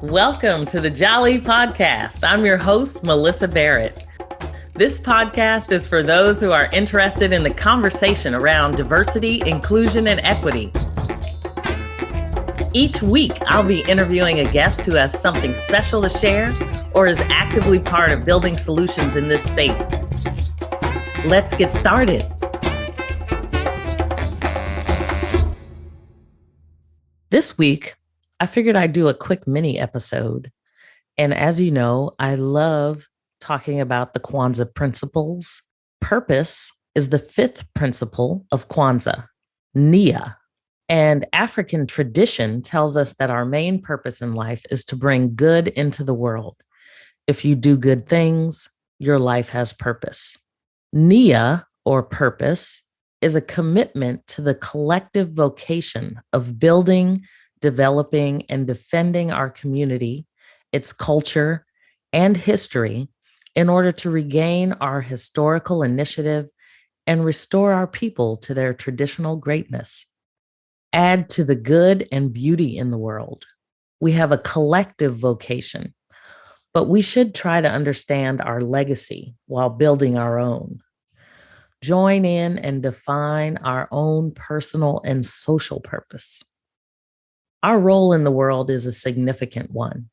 Welcome to the Jali podcast. I'm your host, Melyssa Barrett. This podcast is for those who are interested in the conversation around diversity, inclusion, and equity. Each week, I'll be interviewing a guest who has something special to share or is actively part of building solutions in this space. Let's get started. This week, I figured I'd do a quick mini episode. And as you know, I love talking about the Kwanzaa principles. Purpose is the fifth principle of Kwanzaa, Nia. And African tradition tells us that our main purpose in life is to bring good into the world. If you do good things, your life has purpose. Nia, or purpose, is a commitment to the collective vocation of building, developing, and defending our community, its culture, and history in order to regain our historical initiative and restore our people to their traditional greatness. Add to the good and beauty in the world. We have a collective vocation, but we should try to understand our legacy while building our own. Join in and define our own personal and social purpose. Our role in the world is a significant one,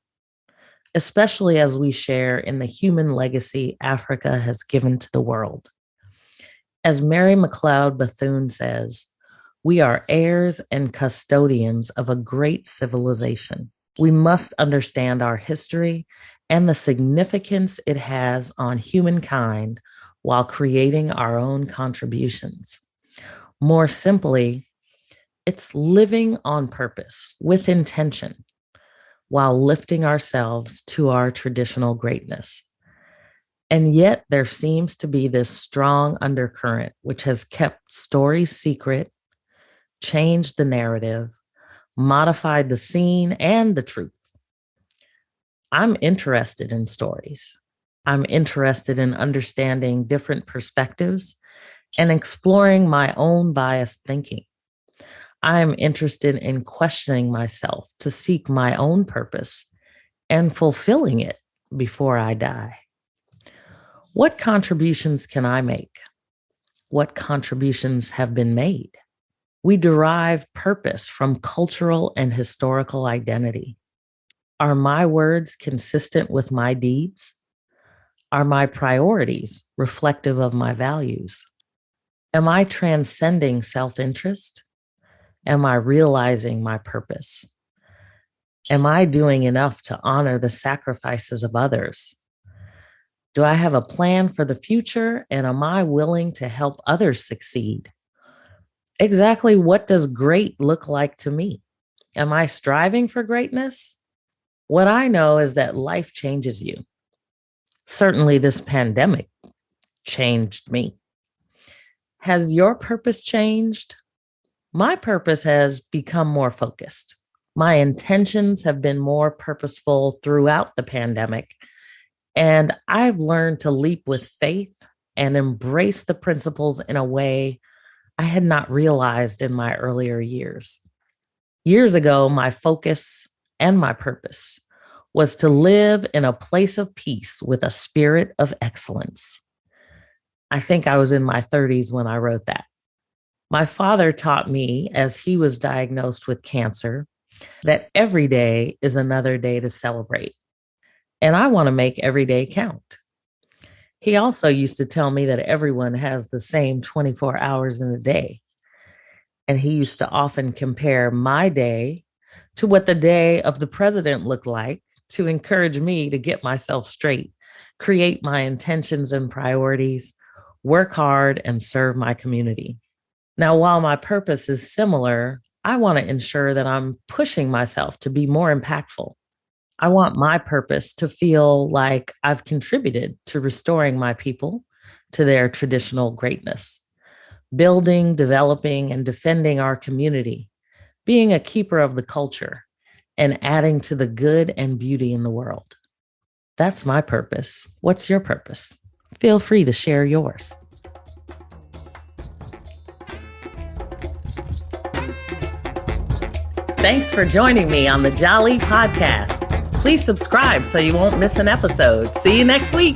especially as we share in the human legacy Africa has given to the world. As Mary McLeod Bethune says, we are heirs and custodians of a great civilization. We must understand our history and the significance it has on humankind while creating our own contributions. More simply, it's living on purpose with intention while lifting ourselves to our traditional greatness. And yet there seems to be this strong undercurrent which has kept stories secret, changed the narrative, modified the scene and the truth. I'm interested in stories. I'm interested in understanding different perspectives and exploring my own biased thinking. I'm interested in questioning myself to seek my own purpose and fulfilling it before I die. What contributions can I make? What contributions have been made? We derive purpose from cultural and historical identity. Are my words consistent with my deeds? Are my priorities reflective of my values? Am I transcending self-interest? Am I realizing my purpose? Am I doing enough to honor the sacrifices of others? Do I have a plan for the future, and am I willing to help others succeed? Exactly what does great look like to me? Am I striving for greatness? What I know is that life changes you. Certainly, this pandemic changed me. Has your purpose changed? My purpose has become more focused. My intentions have been more purposeful throughout the pandemic, and I've learned to leap with faith and embrace the principles in a way I had not realized in my earlier years. Years ago, my focus and my purpose was to live in a place of peace with a spirit of excellence. I think I was in my 30s when I wrote that. My father taught me, as he was diagnosed with cancer, that every day is another day to celebrate. And I want to make every day count. He also used to tell me that everyone has the same 24 hours in a day. And he used to often compare my day to what the day of the president looked like to encourage me to get myself straight, create my intentions and priorities, work hard, and serve my community. Now, while my purpose is similar, I want to ensure that I'm pushing myself to be more impactful. I want my purpose to feel like I've contributed to restoring my people to their traditional greatness, building, developing, and defending our community, being a keeper of the culture, and adding to the good and beauty in the world. That's my purpose. What's your purpose? Feel free to share yours. Thanks for joining me on the Jali podcast. Please subscribe so you won't miss an episode. See you next week.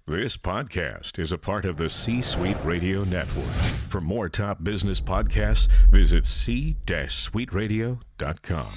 This podcast is a part of the C-Suite Radio Network. For more top business podcasts, visit c-suiteradio.com.